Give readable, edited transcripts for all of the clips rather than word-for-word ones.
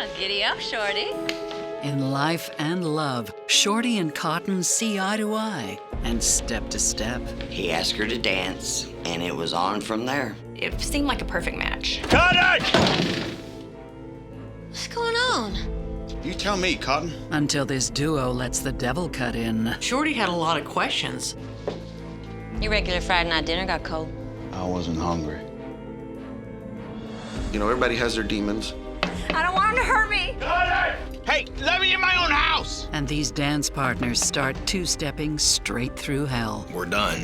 Oh, giddy up, Shorty. In life and love, Shorty and Cotton see eye to eye and step to step. He asked her to dance, and it was on from there. It seemed like a perfect match. Cut it! What's going on? You tell me, Cotton. Until this duo lets the devil cut in. Shorty had a lot of questions. Your regular Friday night dinner got cold. I wasn't hungry. You know, everybody has their demons. I don't want him to hurt me. Hey, let me in my own house! And these dance partners start two-stepping straight through hell. We're done.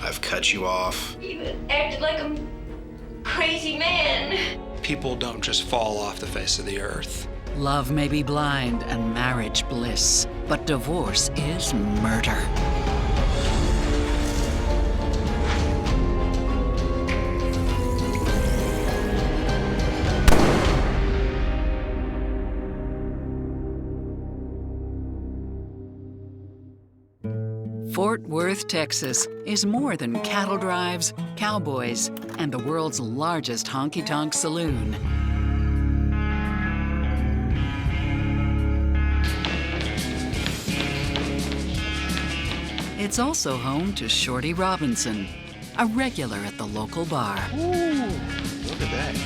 I've cut you off. You acted like a crazy man. People don't just fall off the face of the earth. Love may be blind and marriage bliss, but divorce is murder. Fort Worth, Texas is more than cattle drives, cowboys, and the world's largest honky-tonk saloon. It's also home to Shorty Robinson, a regular at the local bar. Ooh, look at that.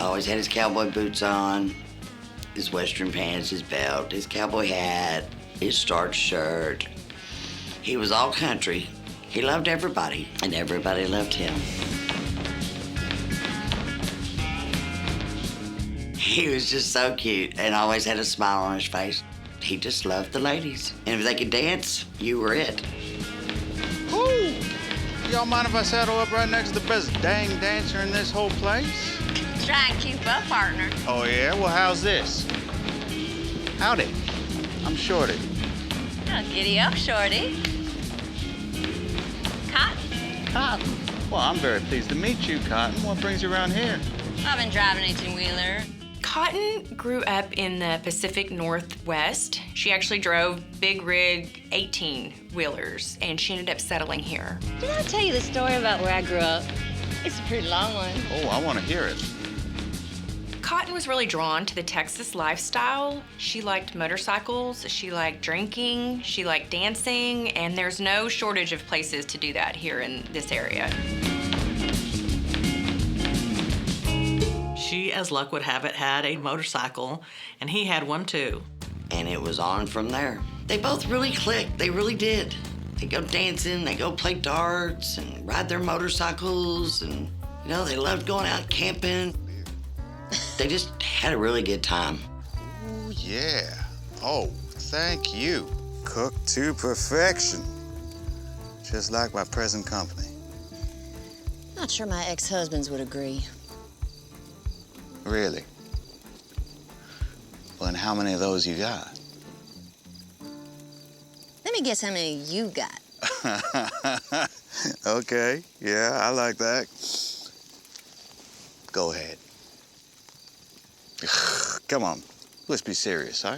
Always had his cowboy boots on, his western pants, his belt, his cowboy hat, his starched shirt. He was all country. He loved everybody, and everybody loved him. He was just so cute and always had a smile on his face. He just loved the ladies. And if they could dance, you were it. Ooh! Y'all mind if I saddle up right next to the best dang dancer in this whole place? Try and keep up, partner. Oh, yeah? Well, how's this? Howdy. I'm Shorty. Oh, giddy up, Shorty. Cotton. Cotton? Well, I'm very pleased to meet you, Cotton. What brings you around here? I've been driving 18-wheeler. Cotton grew up in the Pacific Northwest. She actually drove big rig 18-wheelers, and she ended up settling here. Did I tell you the story about where I grew up? It's a pretty long one. Oh, I want to hear it. Cotton was really drawn to the Texas lifestyle. She liked motorcycles, she liked drinking, she liked dancing, and there's no shortage of places to do that here in this area. She, as luck would have it, had a motorcycle, and he had one too. And it was on from there. They both really clicked. They really did. They go dancing, they go play darts and ride their motorcycles, and you know, they loved going out camping. They just had a really good time. Oh, yeah. Oh, thank you. Cooked to perfection. Just like my present company. Not sure my ex-husbands would agree. Really? Well, and how many of those you got? Let me guess how many you got. Okay, yeah, I like that. Go ahead. Come on, let's be serious, huh?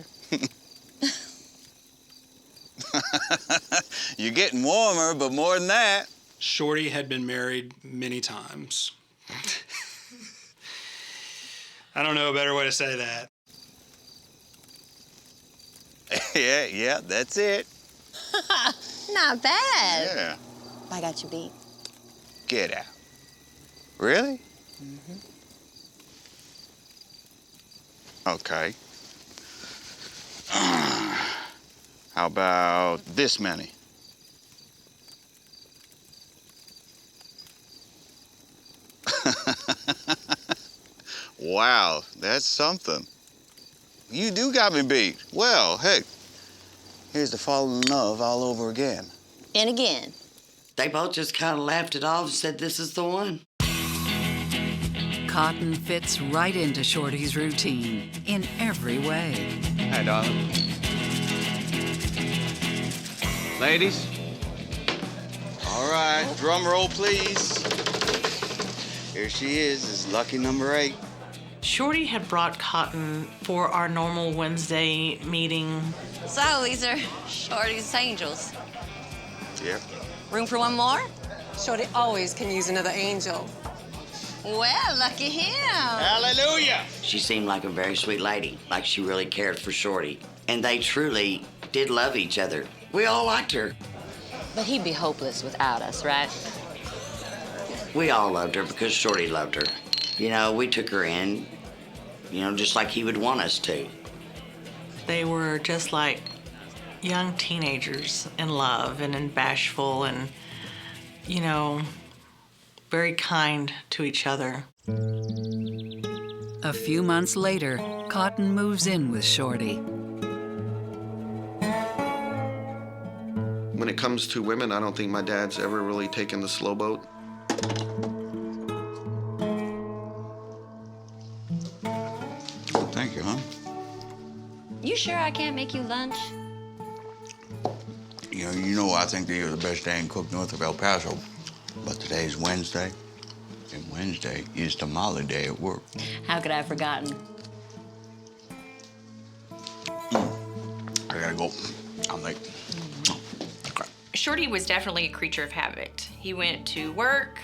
You're getting warmer, but more than that. Shorty had been married many times. I don't know a better way to say that. Yeah, that's it. Not bad. Yeah. I got you beat. Get out. Really? Mm-hmm. Okay. How about this many? Wow, that's something. You do got me beat. Well, heck, here's to falling in love all over again. And again. They both just kind of laughed it off and said, this is the one. Cotton fits right into Shorty's routine in every way. Hi, darling. Ladies. All right, drum roll, please. Here she is lucky number 8. Shorty had brought Cotton for our normal Wednesday meeting. So these are Shorty's angels. Yep. Room for one more? Shorty always can use another angel. Well, lucky him. Hallelujah! She seemed like a very sweet lady, like she really cared for Shorty. And they truly did love each other. We all liked her. But he'd be hopeless without us, right? We all loved her because Shorty loved her. You know, we took her in, you know, just like he would want us to. They were just like young teenagers in love and bashful and, you know, very kind to each other. A few months later, Cotton moves in with Shorty. When it comes to women, I don't think my dad's ever really taken the slow boat. Thank you, huh? You sure I can't make you lunch? You know I think that you're the best dang cook north of El Paso. But today's Wednesday, and Wednesday is tamale day at work. How could I have forgotten? I gotta go. I'm late. Shorty was definitely a creature of habit. He went to work,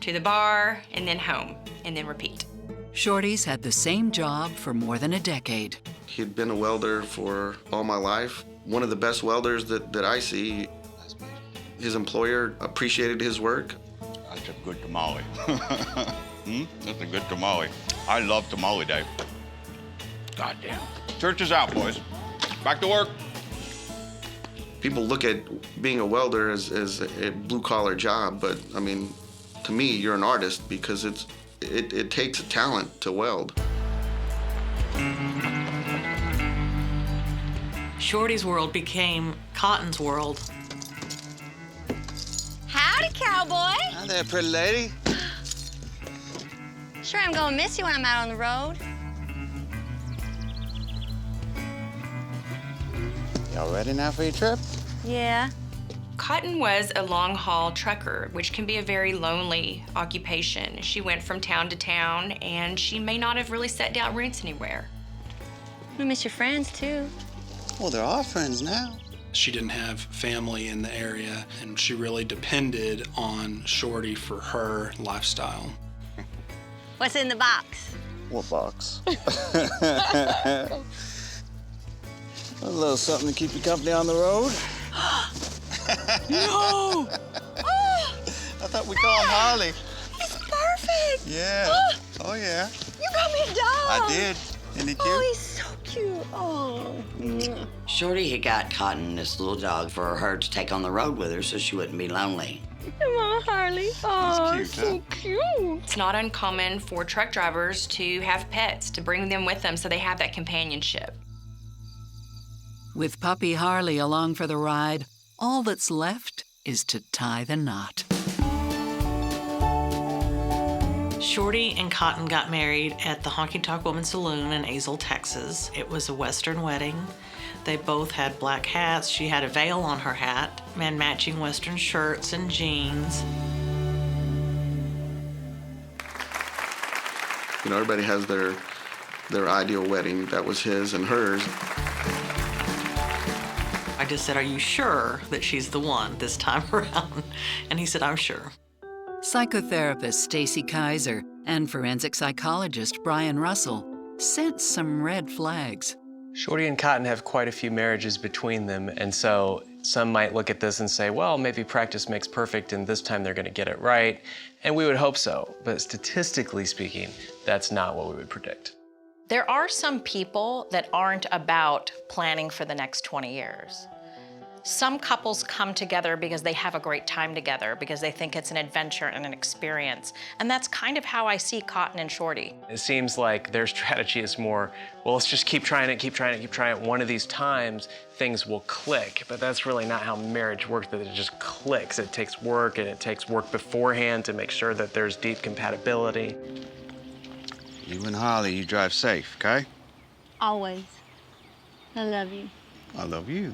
to the bar, and then home, and then repeat. Shorty's had the same job for more than a decade. He'd been a welder for all my life. One of the best welders that I see. His employer appreciated his work. That's a good tamale. That's a good tamale. I love tamale day. Goddamn. Church is out, boys. Back to work. People look at being a welder as a blue-collar job, but I mean, to me, you're an artist because it takes a talent to weld. Shorty's world became Cotton's world. Howdy, Cowboy. Hi there, pretty lady. Sure, I'm gonna miss you when I'm out on the road. Y'all ready now for your trip? Yeah. Cotton was a long-haul trucker, which can be a very lonely occupation. She went from town to town, and she may not have really set down roots anywhere. I miss your friends, too. Well, they're all friends now. She didn't have family in the area, and she really depended on Shorty for her lifestyle. What's in the box? What box? A little something to keep you company on the road. No! I thought we called him Harley. It's perfect. Yeah. Oh, yeah. You brought me a dog. I did. Isn't he cute? Oh, he's so cute. Oh. Shorty had got Cotton this little dog for her to take on the road with her so she wouldn't be lonely. Come on, Harley. Oh, cute, so cute. It's not uncommon for truck drivers to have pets, to bring them with them so they have that companionship. With puppy Harley along for the ride, all that's left is to tie the knot. Shorty and Cotton got married at the Honky Tonk Woman Saloon in Azle, Texas. It was a Western wedding. They both had black hats. She had a veil on her hat and matching Western shirts and jeans. You know, everybody has their ideal wedding. That was his and hers. I just said, "Are you sure that she's the one this time around?" And he said, "I'm sure." Psychotherapist Stacy Kaiser and forensic psychologist Brian Russell sensed some red flags. Shorty and Cotton have quite a few marriages between them, and so some might look at this and say, well, maybe practice makes perfect and this time they're going to get it right, and we would hope so. But statistically speaking, that's not what we would predict. There are some people that aren't about planning for the next 20 years. Some couples come together because they have a great time together, because they think it's an adventure and an experience. And that's kind of how I see Cotton and Shorty. It seems like their strategy is more, well, let's just keep trying it, keep trying it, keep trying it. One of these times, things will click. But that's really not how marriage works, that it just clicks. It takes work, and it takes work beforehand to make sure that there's deep compatibility. You and Harley, you drive safe, okay? Always. I love you. I love you.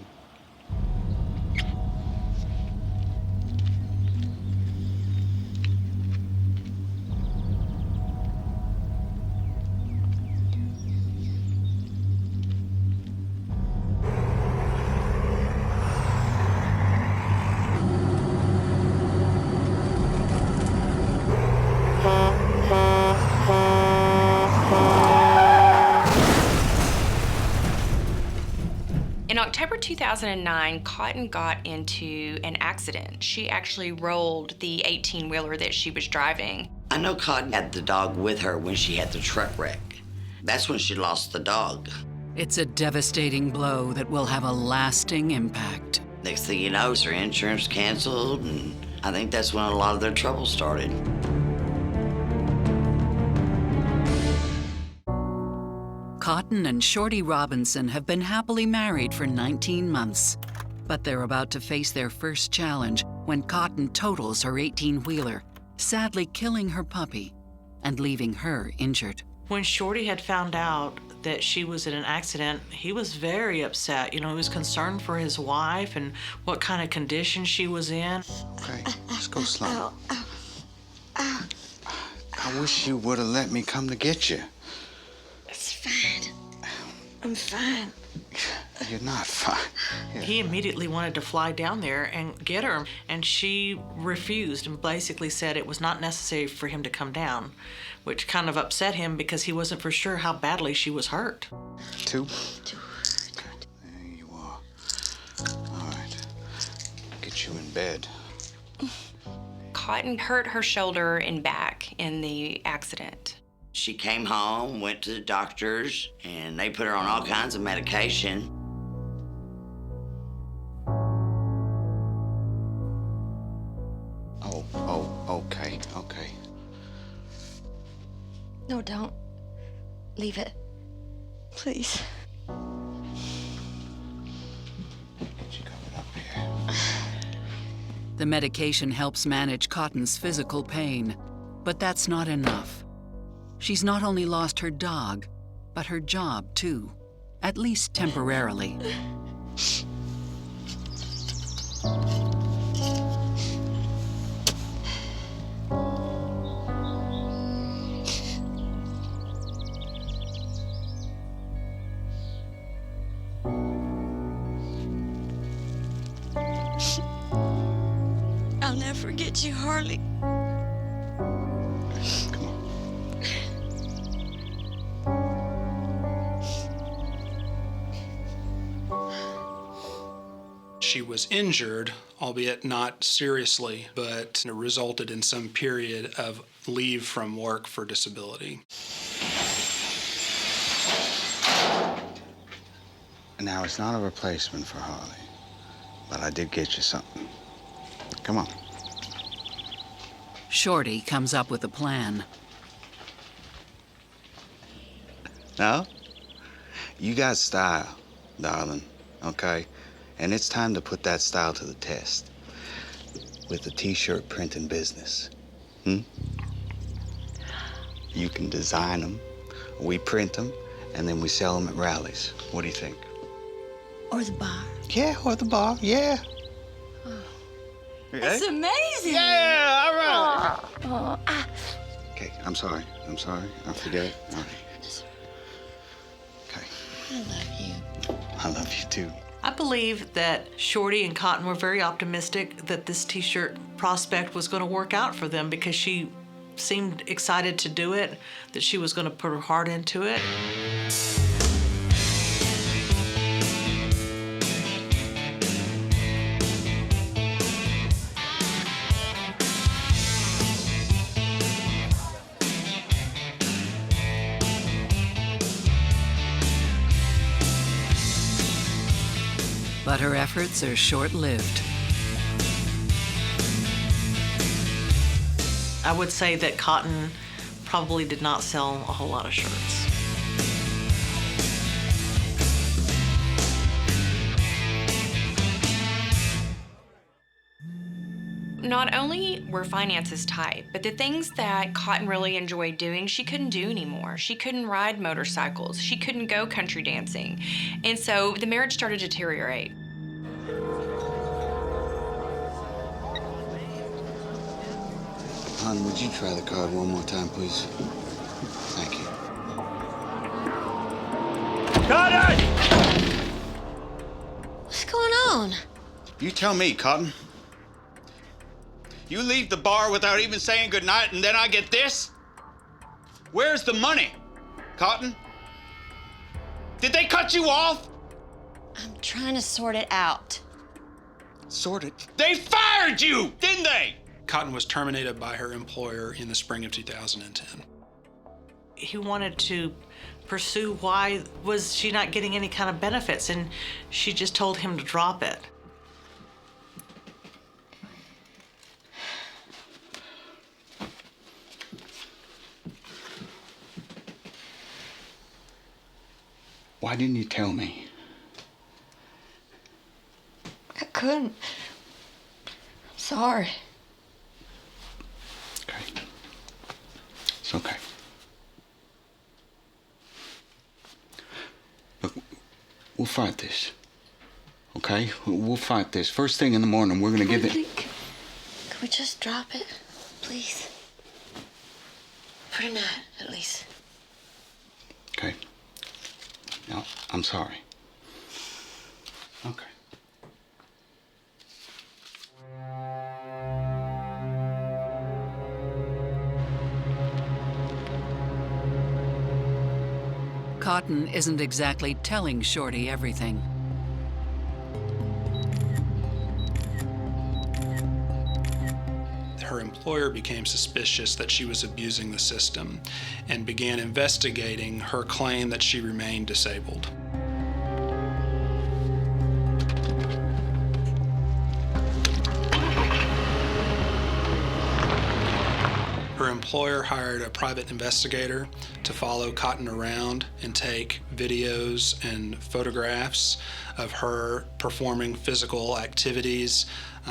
In October 2009, Cotton got into an accident. She actually rolled the 18-wheeler that she was driving. I know Cotton had the dog with her when she had the truck wreck. That's when she lost the dog. It's a devastating blow that will have a lasting impact. Next thing you know, her insurance canceled, and I think that's when a lot of their trouble started. Cotton and Shorty Robinson have been happily married for 19 months, but they're about to face their first challenge when Cotton totals her 18-wheeler, sadly killing her puppy and leaving her injured. When Shorty had found out that she was in an accident, he was very upset. You know, he was concerned for his wife and what kind of condition she was in. Okay, let's go slow. I wish you would have let me come to get you. It's fine. I'm fine. You're not fine. Yeah. He immediately wanted to fly down there and get her, and she refused and basically said it was not necessary for him to come down, which kind of upset him because he wasn't for sure how badly she was hurt. Two. Okay. There you are. All right. Get you in bed. Cotton hurt her shoulder and back in the accident. She came home, went to the doctors, and they put her on all kinds of medication. Okay. No, don't. Leave it. Please. Get you covered up here. The medication helps manage Cotton's physical pain, but that's not enough. She's not only lost her dog, but her job too, at least temporarily. I'll never forget you, Harley. She was injured, albeit not seriously, but it resulted in some period of leave from work for disability. Now, it's not a replacement for Harley, but I did get you something. Come on. Shorty comes up with a plan. Now, you got style, darling, okay? And it's time to put that style to the test with the t-shirt printing business. You can design them, we print them, and then we sell them at rallies. What do you think? Or the bar. Yeah, or the bar, yeah. That's amazing. Yeah, all right. Oh, Okay, I'm sorry. I forget. All right. Okay. I love you. I love you too. I believe that Shorty and Cotton were very optimistic that this t-shirt prospect was going to work out for them because she seemed excited to do it, that she was going to put her heart into it. But her efforts are short-lived. I would say that Cotton probably did not sell a whole lot of shirts. Not only were finances tight, but the things that Cotton really enjoyed doing, she couldn't do anymore. She couldn't ride motorcycles. She couldn't go country dancing. And so the marriage started to deteriorate. Hon, would you try the card one more time, please? Thank you. Cut it! What's going on? You tell me, Cotton. You leave the bar without even saying goodnight, and then I get this? Where's the money, Cotton? Did they cut you off? I'm trying to sort it out. Sort it? They fired you, didn't they? Cotton was terminated by her employer in the spring of 2010. He wanted to pursue why was she not getting any kind of benefits, and she just told him to drop it. Why didn't you tell me? I couldn't. Sorry. Okay. It's okay. Look, we'll fight this. Okay? We'll fight this. First thing in the morning, we're gonna give it. Could we just drop it, please? For tonight, at least. Okay. No, I'm sorry. Okay. Cotton isn't exactly telling Shorty everything. Her employer became suspicious that she was abusing the system and began investigating her claim that she remained disabled. Her employer hired a private investigator to follow Cotton around and take videos and photographs of her performing physical activities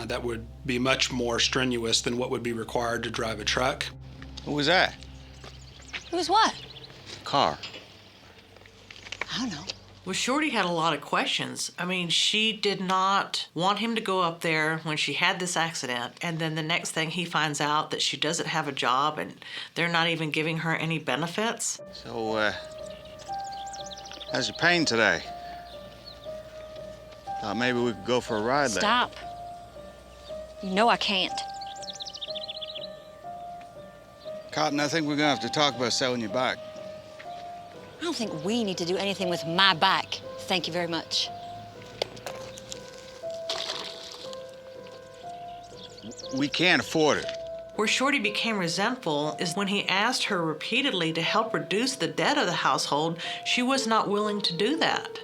that would be much more strenuous than what would be required to drive a truck. Who was that? Who's what? Car. I don't know. Well, Shorty had a lot of questions. I mean, she did not want him to go up there when she had this accident, and then the next thing he finds out that she doesn't have a job and they're not even giving her any benefits. So, how's your pain today? Thought maybe we could go for a ride there. Stop. You know I can't. Cotton, I think we're gonna have to talk about selling your bike. I don't think we need to do anything with my bike. Thank you very much. We can't afford it. Where Shorty became resentful is when he asked her repeatedly to help reduce the debt of the household. She was not willing to do that.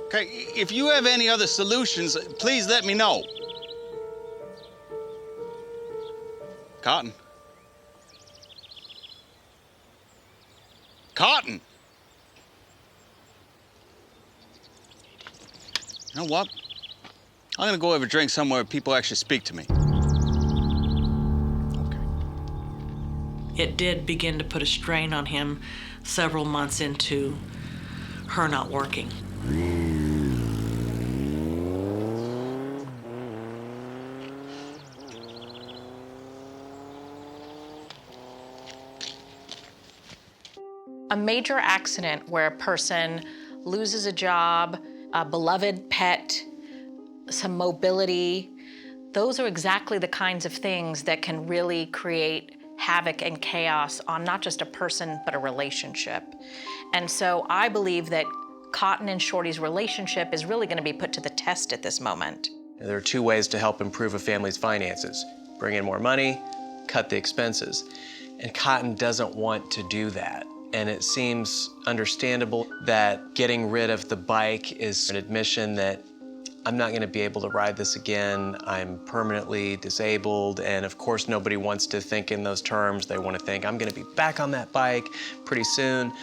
Okay, if you have any other solutions, please let me know. Cotton. Cotton! You know what? I'm gonna go have a drink somewhere where people actually speak to me. It did begin to put a strain on him several months into her not working. A major accident where a person loses a job, a beloved pet, some mobility, those are exactly the kinds of things that can really create havoc and chaos on not just a person, but a relationship. And so I believe that Cotton and Shorty's relationship is really gonna be put to the test at this moment. There are two ways to help improve a family's finances: bring in more money, cut the expenses. And Cotton doesn't want to do that. And it seems understandable that getting rid of the bike is an admission that I'm not gonna be able to ride this again. I'm permanently disabled. And of course, nobody wants to think in those terms. They wanna think, I'm gonna be back on that bike pretty soon.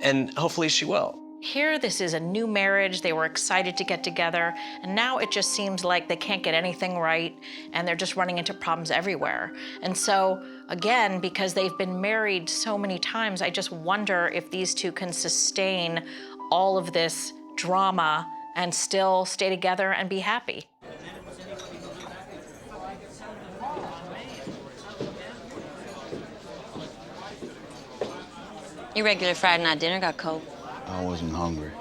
And hopefully she will. Here, this is a new marriage. They were excited to get together. And now it just seems like they can't get anything right and they're just running into problems everywhere. And so, again, because they've been married so many times, I just wonder if these two can sustain all of this drama and still stay together and be happy. Your regular Friday night dinner got cold. I wasn't hungry.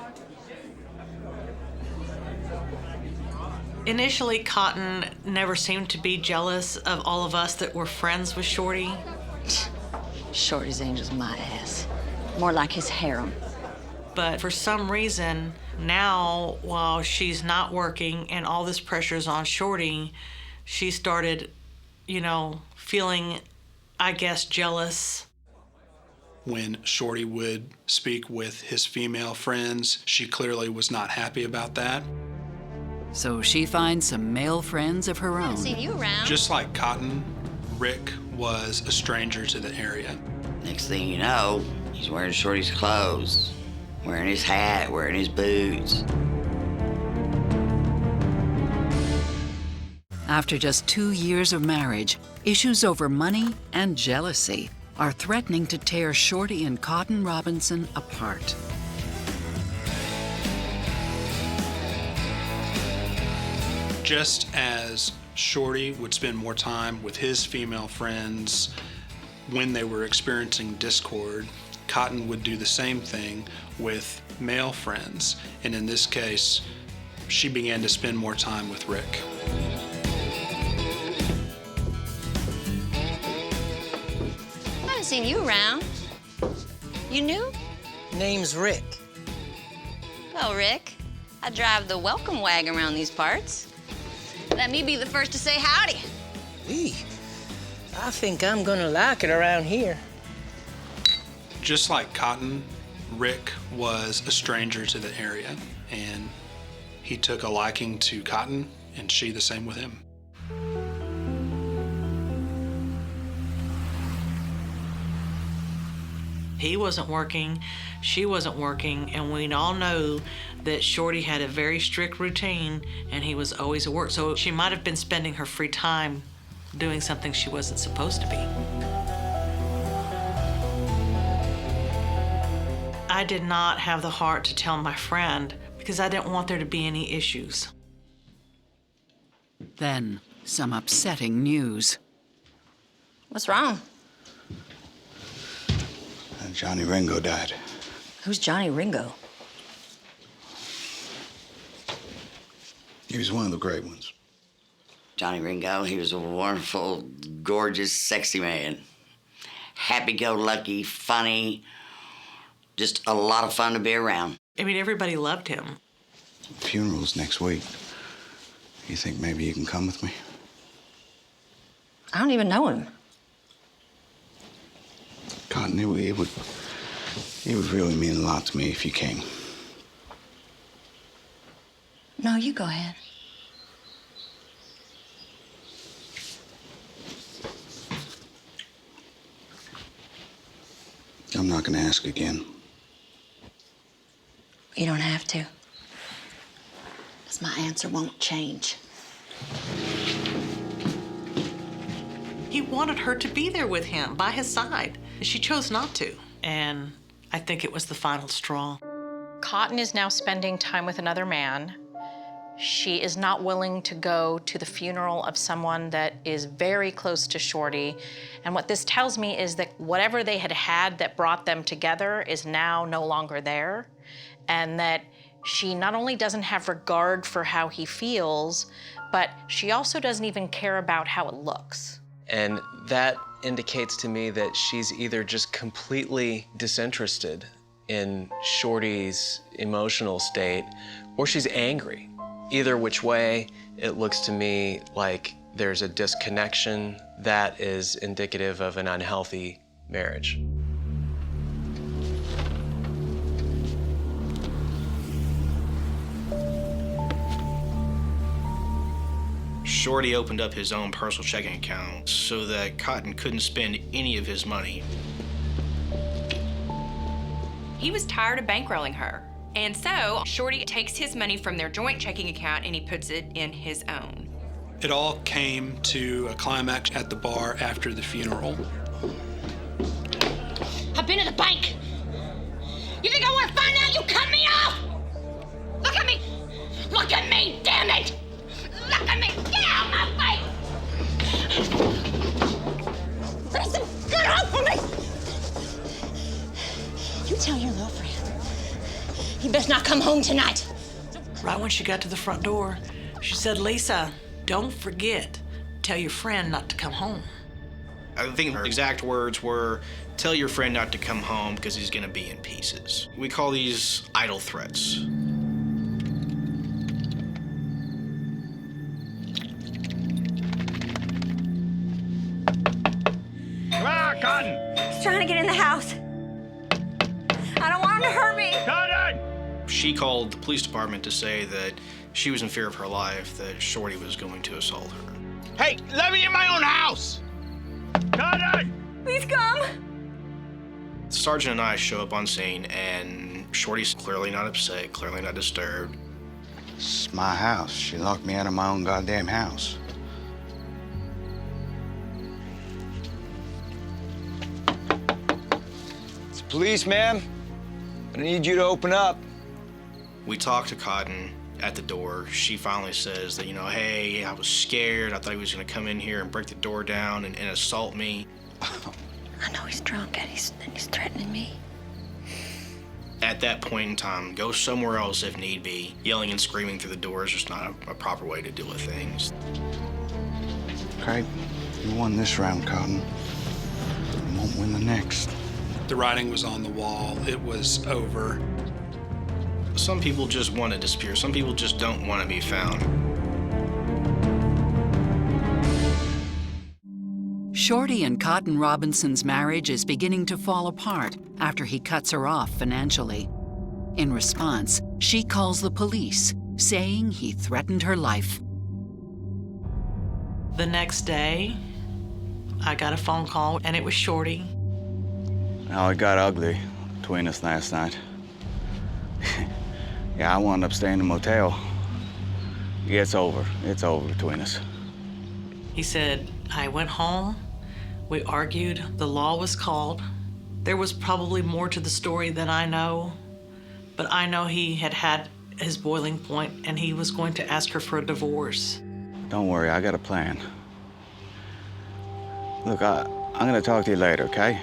Initially, Cotton never seemed to be jealous of all of us that were friends with Shorty. Shorty's angel's my ass. More like his harem. But for some reason, Now, while she's not working and all this pressure's on Shorty, she started, feeling, I guess, jealous. When Shorty would speak with his female friends, she clearly was not happy about that. So she finds some male friends of her own. Seen you around. Just like Cotton, Rick was a stranger to the area. Next thing you know, he's wearing Shorty's clothes, wearing his hat, wearing his boots. After just 2 years of marriage, issues over money and jealousy are threatening to tear Shorty and Cotton Robinson apart. Just as Shorty would spend more time with his female friends when they were experiencing discord, Cotton would do the same thing with male friends. And in this case, she began to spend more time with Rick. I haven't seen you around. You new? Name's Rick. Well, Rick, I drive the welcome wagon around these parts. Let me be the first to say howdy. I think I'm gonna like it around here. Just like Cotton, Rick was a stranger to the area, and he took a liking to Cotton, and she the same with him. He wasn't working, she wasn't working, and we all know that Shorty had a very strict routine and he was always at work. So she might have been spending her free time doing something she wasn't supposed to be. I did not have the heart to tell my friend because I didn't want there to be any issues. Then, some upsetting news. What's wrong? Johnny Ringo died. Who's Johnny Ringo? He was one of the great ones. Johnny Ringo, he was a wonderful, gorgeous, sexy man. Happy-go-lucky, funny, just a lot of fun to be around. I mean, everybody loved him. Funeral's next week. You think maybe you can come with me? I don't even know him. Cotton, it would really mean a lot to me if you came. No, you go ahead. I'm not gonna ask again. You don't have to. Because my answer won't change. He wanted her to be there with him, by his side. She chose not to. And I think it was the final straw. Cotton is now spending time with another man. She is not willing to go to the funeral of someone that is very close to Shorty. And what this tells me is that whatever they had had that brought them together is now no longer there. And that she not only doesn't have regard for how he feels, but she also doesn't even care about how it looks. And that indicates to me that she's either just completely disinterested in Shorty's emotional state, or she's angry. Either which way, it looks to me like there's a disconnection that is indicative of an unhealthy marriage. Shorty opened up his own personal checking account so that Cotton couldn't spend any of his money. He was tired of bankrolling her. And so Shorty takes his money from their joint checking account and he puts it in his own. It all came to a climax at the bar after the funeral. I've been to the bank. You think I want to find out you cut me off? Look at me! Look at me, damn it! Look at me! Get out of my face! Listen, get off of me! You tell your little friend he best not come home tonight. Right when she got to the front door, she said, "Lisa, don't forget, tell your friend not to come home." I think her exact words were, "Tell your friend not to come home because he's gonna be in pieces." We call these idle threats. that, Cotton? He's trying to get in the house. I don't want him to hurt me. Cotton! She called the police department to say that she was in fear of her life, that Shorty was going to assault her. Hey, let me in my own house! Cotton! Please come. The sergeant and I show up on scene, and Shorty's clearly not upset, clearly not disturbed. It's my house. She locked me out of my own goddamn house. It's police, ma'am. I need you to open up. We talk to Cotton at the door. She finally says that, hey, I was scared. I thought he was gonna come in here and break the door down and assault me. I know he's drunk and he's threatening me. At that point in time, go somewhere else if need be. Yelling and screaming through the door is just not a proper way to deal with things. Okay, you won this round, Cotton. You won't win the next. The writing was on the wall. It was over. Some people just want to disappear. Some people just don't want to be found. Shorty and Cotton Robinson's marriage is beginning to fall apart after he cuts her off financially. In response, she calls the police, saying he threatened her life. The next day, I got a phone call, and it was Shorty. Now it got ugly between us last night. Yeah, I wound up staying in a motel. Yeah, it's over. It's over between us. He said, I went home, we argued, the law was called. There was probably more to the story than I know, but I know he had his boiling point and he was going to ask her for a divorce. Don't worry, I got a plan. Look, I'm gonna talk to you later, okay?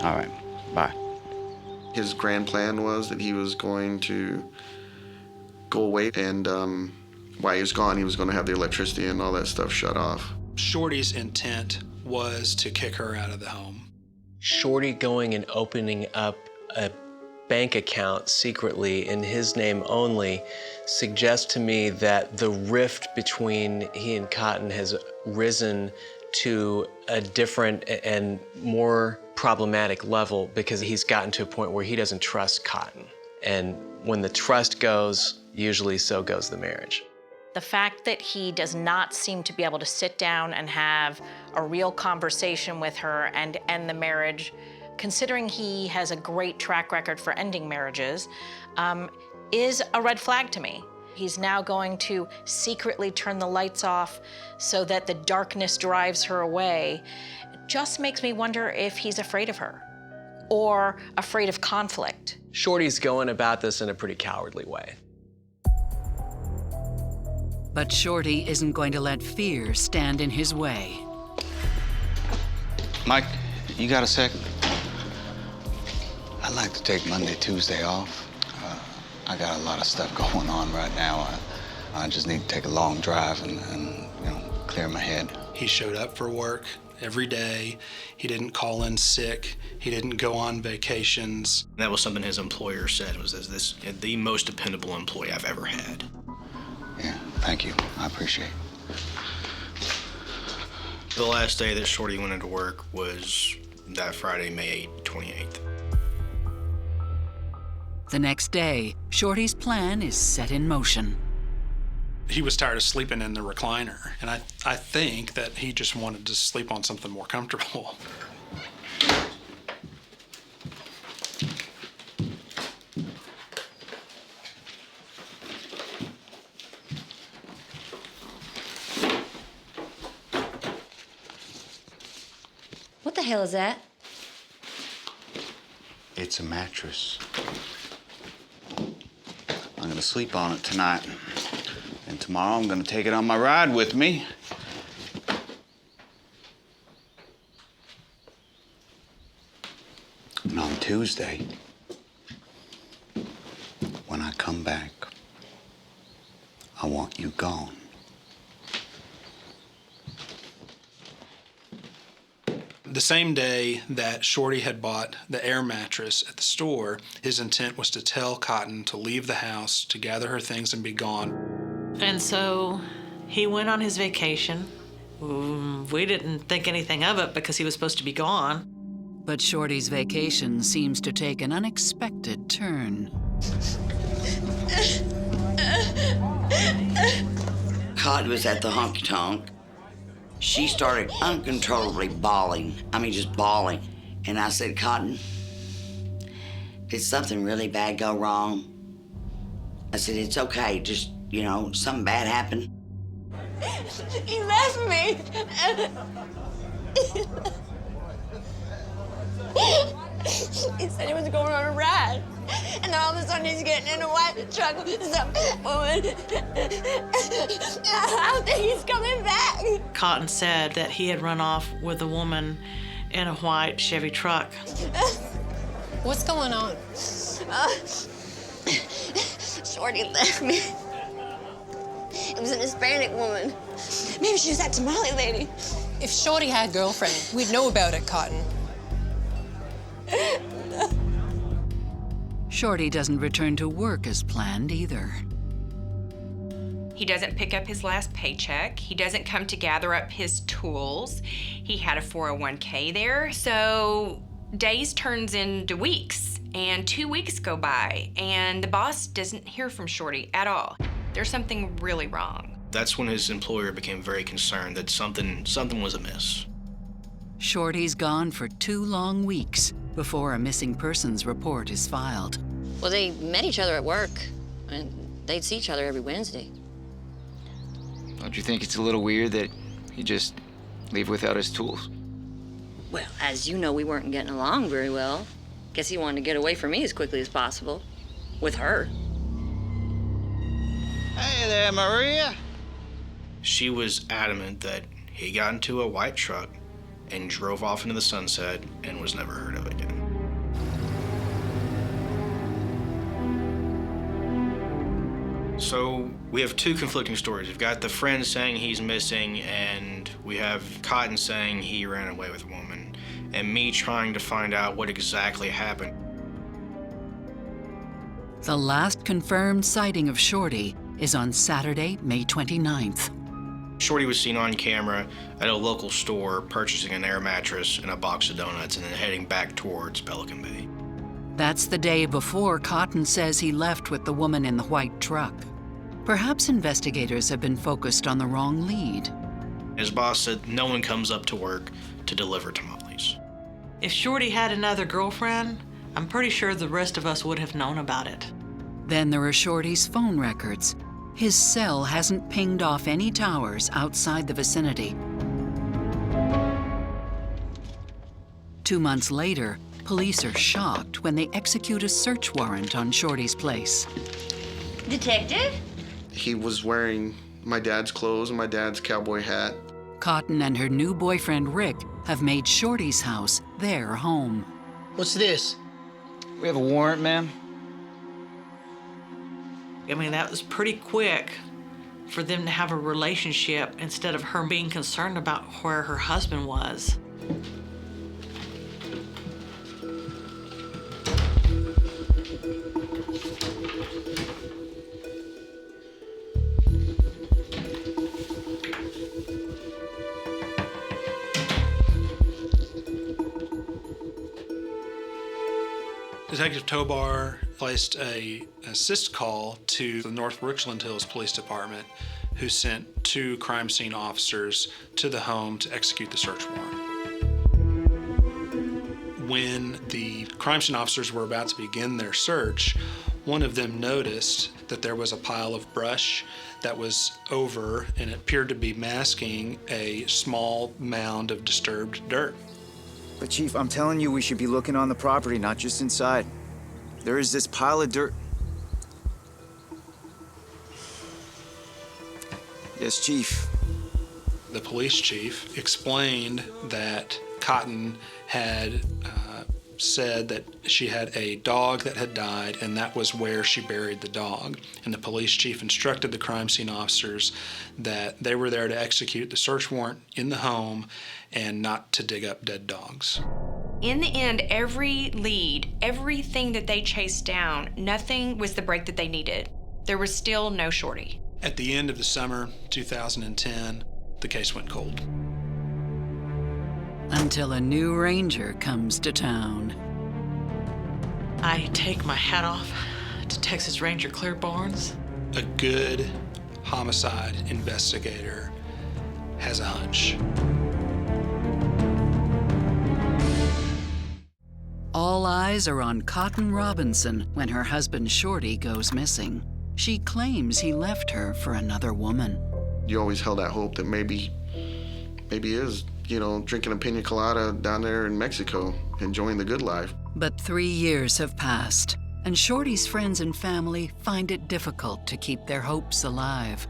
All right, bye. His grand plan was that he was going to go away, and while he was gone, he was going to have the electricity and all that stuff shut off. Shorty's intent was to kick her out of the home. Shorty going and opening up a bank account secretly in his name only suggests to me that the rift between he and Cotton has risen to a different and more problematic level because he's gotten to a point where he doesn't trust Cotton. And when the trust goes, usually so goes the marriage. The fact that he does not seem to be able to sit down and have a real conversation with her and end the marriage, considering he has a great track record for ending marriages, is a red flag to me. He's now going to secretly turn the lights off so that the darkness drives her away. It just makes me wonder if he's afraid of her or afraid of conflict. Shorty's going about this in a pretty cowardly way. But Shorty isn't going to let fear stand in his way. Mike, you got a sec? I'd like to take Monday, Tuesday off. I got a lot of stuff going on right now. I just need to take a long drive and clear my head. He showed up for work every day. He didn't call in sick. He didn't go on vacations. That was something his employer said, was this the most dependable employee I've ever had. Yeah, thank you. I appreciate it. The last day that Shorty went into work was that Friday, May 28th. The next day, Shorty's plan is set in motion. He was tired of sleeping in the recliner, and I think that he just wanted to sleep on something more comfortable. What the hell is that? It's a mattress. I'm gonna sleep on it tonight. And tomorrow I'm gonna take it on my ride with me. And on Tuesday, when I come back, I want you gone. The same day that Shorty had bought the air mattress at the store, his intent was to tell Cotton to leave the house, to gather her things and be gone. And so he went on his vacation, We didn't think anything of it because he was supposed to be gone. But Shorty's vacation seems to take an unexpected turn. Cotton was at the honky-tonk. She started uncontrollably bawling. I mean, just bawling. And I said, Cotton, did something really bad go wrong? I said, it's okay, just, you know, something bad happened. He left me. He said he was going on a ride. And then all of a sudden he's getting in a white truck with some woman. I don't think he's coming back. Cotton said that he had run off with a woman in a white Chevy truck. What's going on? Shorty left me. It was an Hispanic woman. Maybe she was that tamale lady. If Shorty had a girlfriend, we'd know about it, Cotton. Shorty doesn't return to work as planned either. He doesn't pick up his last paycheck. He doesn't come to gather up his tools. He had a 401k there, so days turns into weeks, and 2 weeks go by, and the boss doesn't hear from Shorty at all. There's something really wrong. That's when his employer became very concerned that something was amiss. Shorty's gone for 2 long weeks before a missing persons report is filed. Well, they met each other at work, and they'd see each other every Wednesday. Don't you think it's a little weird that he just leave without his tools? Well, as you know, we weren't getting along very well. Guess he wanted to get away from me as quickly as possible. With her. Hey there, Maria. She was adamant that he got into a white truck and drove off into the sunset and was never heard of again. So we have 2 conflicting stories. We've got the friend saying he's missing, and we have Cotton saying he ran away with a woman, and me trying to find out what exactly happened. The last confirmed sighting of Shorty is on Saturday, May 29th. Shorty was seen on camera at a local store purchasing an air mattress and a box of donuts and then heading back towards Pelican Bay. That's the day before Cotton says he left with the woman in the white truck. Perhaps investigators have been focused on the wrong lead. His boss said no one comes up to work to deliver tamales. If Shorty had another girlfriend, I'm pretty sure the rest of us would have known about it. Then there are Shorty's phone records. His cell hasn't pinged off any towers outside the vicinity. 2 months later, police are shocked when they execute a search warrant on Shorty's place. Detective? He was wearing my dad's clothes and my dad's cowboy hat. Cotton and her new boyfriend, Rick, have made Shorty's house their home. What's this? We have a warrant, ma'am. I mean, that was pretty quick for them to have a relationship instead of her being concerned about where her husband was. Detective Tobar placed a assist call to the North Richland Hills Police Department, who sent 2 crime scene officers to the home to execute the search warrant. When the crime scene officers were about to begin their search, one of them noticed that there was a pile of brush that was over and it appeared to be masking a small mound of disturbed dirt. But Chief, I'm telling you, we should be looking on the property, not just inside. There is this pile of dirt. Yes, Chief. The police chief explained that Cotton had said that she had a dog that had died, and that was where she buried the dog. And the police chief instructed the crime scene officers that they were there to execute the search warrant in the home and not to dig up dead dogs. In the end, every lead, everything that they chased down, nothing was the break that they needed. There was still no Shorty. At the end of the summer 2010, the case went cold. Until a new ranger comes to town. I take my hat off to Texas Ranger Claire Barnes. A good homicide investigator has a hunch. All eyes are on Cotton Robinson when her husband Shorty goes missing. She claims he left her for another woman. You always held that hope that maybe he is, drinking a pina colada down there in Mexico, enjoying the good life. But 3 years have passed, and Shorty's friends and family find it difficult to keep their hopes alive.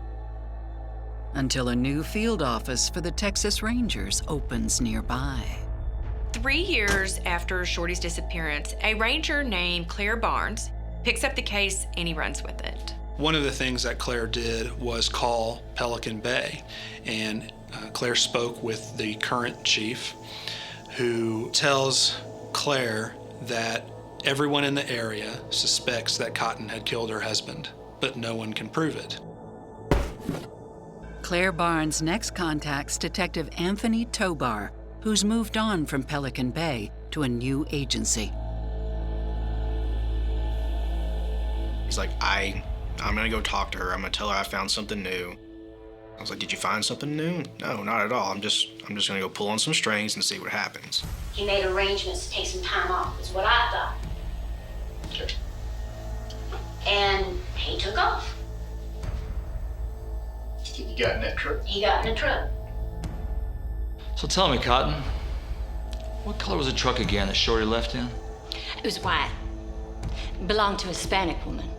Until a new field office for the Texas Rangers opens nearby. 3 years after Shorty's disappearance, a ranger named Claire Barnes picks up the case and he runs with it. One of the things that Claire did was call Pelican Bay, and Claire spoke with the current chief, who tells Claire that everyone in the area suspects that Cotton had killed her husband, but no one can prove it. Claire Barnes next contacts Detective Anthony Tobar, who's moved on from Pelican Bay to a new agency. He's like, I'm gonna go talk to her. I'm gonna tell her I found something new. I was like, did you find something new? No, not at all. I'm just gonna go pull on some strings and see what happens. He made arrangements to take some time off, is what I thought. Okay. And he took off. You got in that truck? He got in a truck. So tell me, Cotton, what color was the truck again that Shorty left in? It was white. Belonged to a Hispanic woman.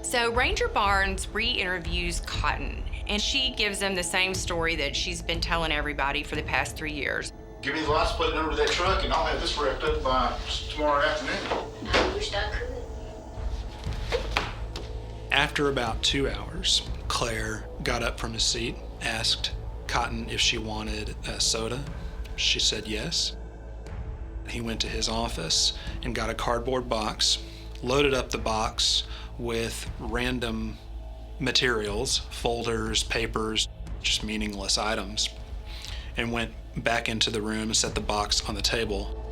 So Ranger Barnes re-interviews Cotton, and she gives them the same story that she's been telling everybody for the past 3 years. Give me the license plate number to that truck and I'll have this wrapped up by tomorrow afternoon. I wished I could. After about 2 hours, Claire got up from his seat, asked Cotton if she wanted a soda. She said yes. He went to his office and got a cardboard box, loaded up the box with random materials, folders, papers, just meaningless items, and went back into the room and set the box on the table.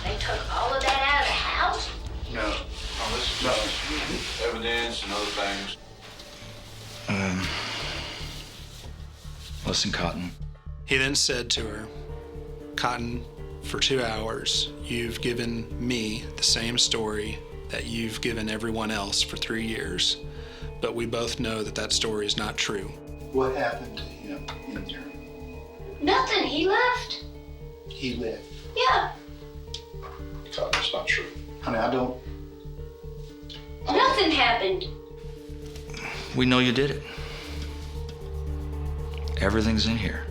They took all of that out of the house? No, this is evidence and other things. Listen, Cotton. He then said to her, Cotton, for 2 hours, you've given me the same story that you've given everyone else for 3 years, but we both know that that story is not true. What happened to him in there? Nothing, he left. He left. Yeah, Cotton, that's not true. Honey, I don't. nothing happened. We know you did it. Everything's in here.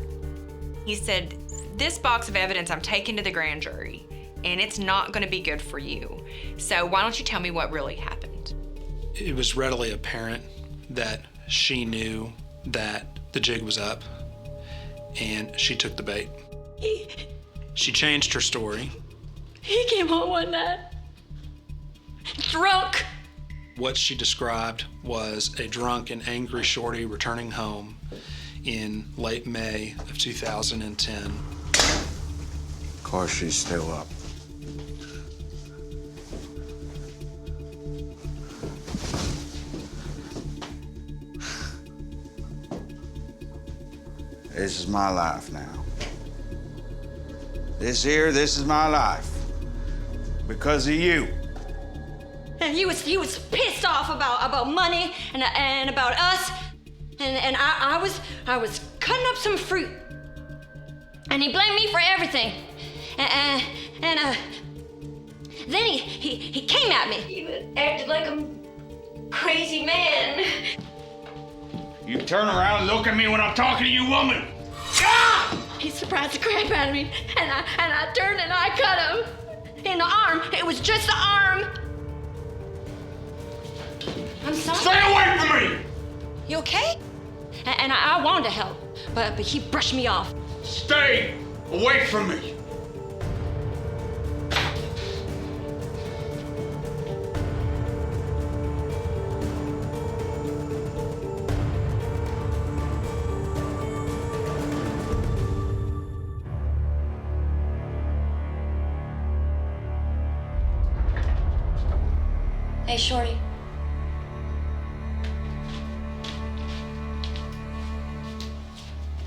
He said, this box of evidence I'm taking to the grand jury, and it's not gonna be good for you. So why don't you tell me what really happened? It was readily apparent that she knew that the jig was up, and she took the bait. She changed her story. He came home one night, drunk. What she described was a drunk and angry Shorty returning home in late May of 2010. Of course, she's still up. This is my life now. This is my life. Because of you. And he was pissed off about money and about us. And I was cutting up some fruit. And he blamed me for everything. And then he came at me. He acted like a crazy man. You turn around and look at me when I'm talking to you, woman! Ah! He surprised the crap out of me. And I turned and I cut him. In the arm. It was just the arm. I'm sorry. Stay away from me! You okay? And I wanted to help, but he brushed me off. Stay away from me! Hey, Shorty.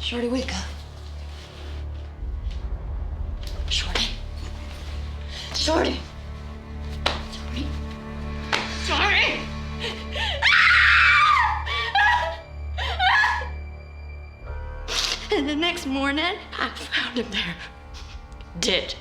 Shorty, wake up. Shorty. Shorty. Shorty. Shorty. And the next morning, I found him there, dead.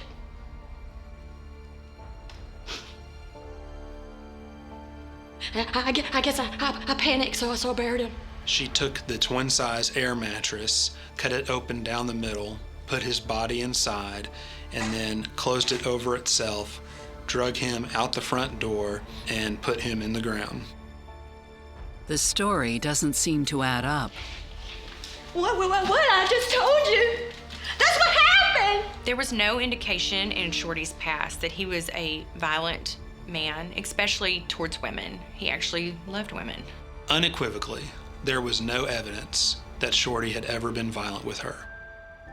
I guess I panicked, so I buried him. She took the twin-size air mattress, cut it open down the middle, put his body inside, and then closed it over itself, drug him out the front door, and put him in the ground. The story doesn't seem to add up. What? I just told you. That's what happened. There was no indication in Shorty's past that he was a violent man, especially towards women. He actually loved women. Unequivocally, there was no evidence that Shorty had ever been violent with her.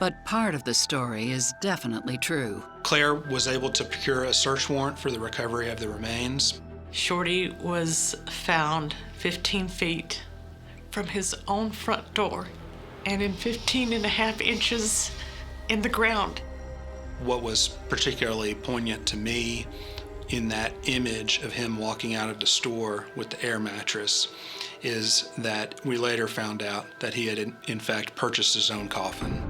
But part of the story is definitely true. Claire was able to procure a search warrant for the recovery of the remains. Shorty was found 15 feet from his own front door and in 15.5 inches in the ground. What was particularly poignant to me in that image of him walking out of the store with the air mattress is that we later found out that he had in fact purchased his own coffin.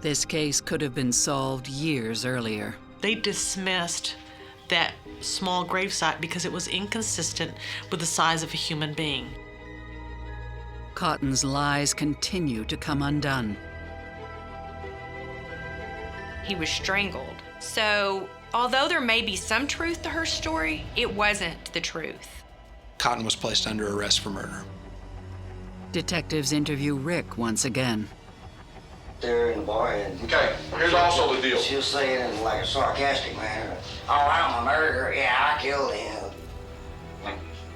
This case could have been solved years earlier. They dismissed that small gravesite because it was inconsistent with the size of a human being. Cotton's lies continue to come undone. He was strangled. So, although there may be some truth to her story, it wasn't the truth. Cotton was placed under arrest for murder. Detectives interview Rick once again. There in the bar, and Okay, here's also the deal. she was saying in like a sarcastic manner, "Oh, I'm a murderer. Yeah, I killed him."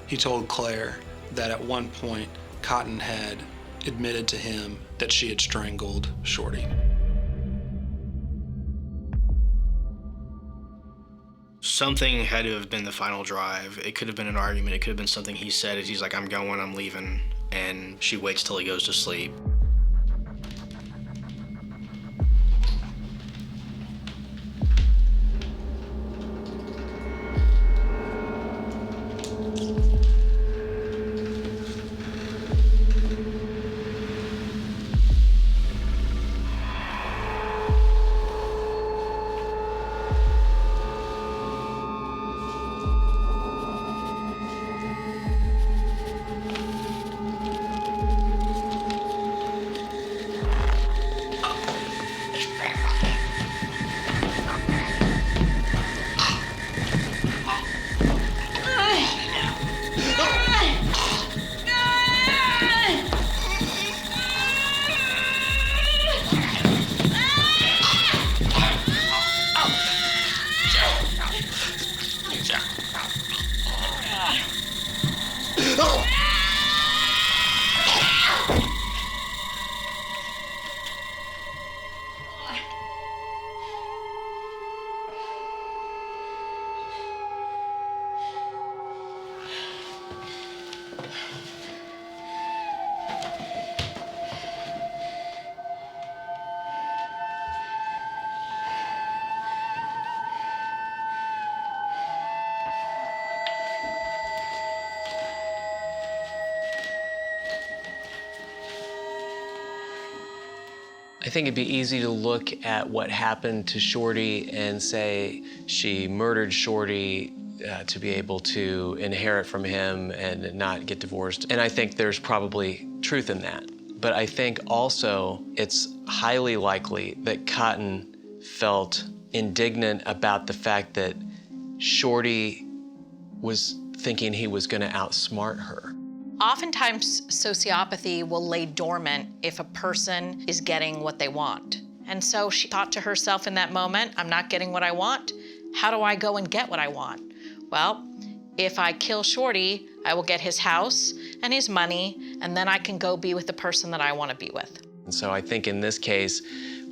He told Claire that at one point, Cotton had admitted to him that she had strangled Shorty. Something had to have been the final drive. It could have been an argument. It could have been something he said. He's like, "I'm going, I'm leaving," and she waits till he goes to sleep. I think it'd be easy to look at what happened to Shorty and say she murdered Shorty to be able to inherit from him and not get divorced. And I think there's probably truth in that. But I think also it's highly likely that Cotton felt indignant about the fact that Shorty was thinking he was gonna outsmart her. Oftentimes, sociopathy will lay dormant if a person is getting what they want. And so she thought to herself in that moment, I'm not getting what I want. How do I go and get what I want? Well, if I kill Shorty, I will get his house and his money, and then I can go be with the person that I want to be with. And so I think in this case,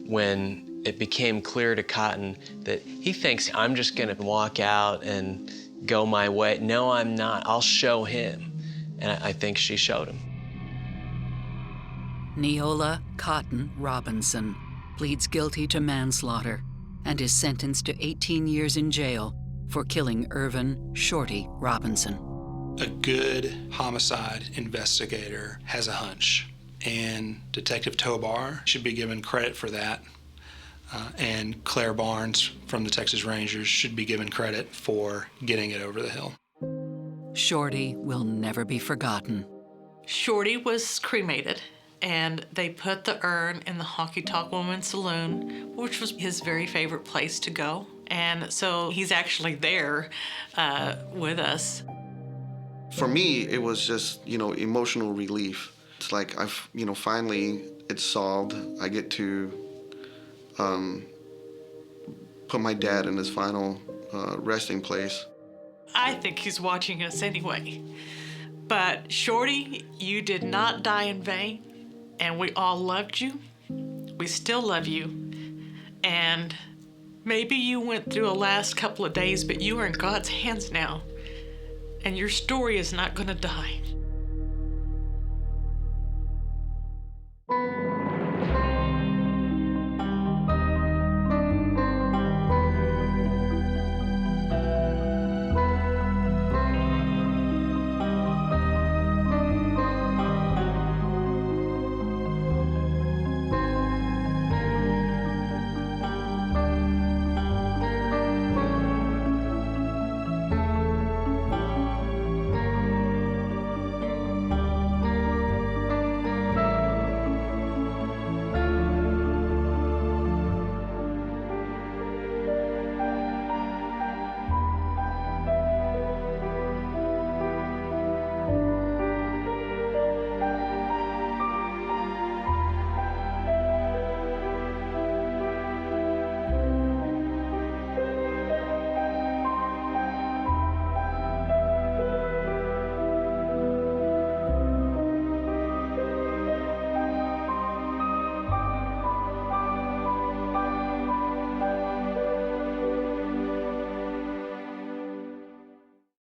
when it became clear to Cotton that he thinks I'm just gonna walk out and go my way. No, I'm not. I'll show him. And I think she showed him. Neola Cotton Robinson pleads guilty to manslaughter and is sentenced to 18 years in jail for killing Irvin Shorty Robinson. A good homicide investigator has a hunch, and Detective Tobar should be given credit for that. And Claire Barnes from the Texas Rangers should be given credit for getting it over the hill. Shorty will never be forgotten. Shorty was cremated, and they put the urn in the Honky Tonk Woman Saloon, which was his very favorite place to go. And so he's actually there with us. For me, it was just, emotional relief. It's like finally it's solved. I get to put my dad in his final resting place. I think he's watching us anyway. But Shorty, you did not die in vain, and we all loved you. We still love you. And maybe you went through a last couple of days, but you are in God's hands now. And your story is not gonna die.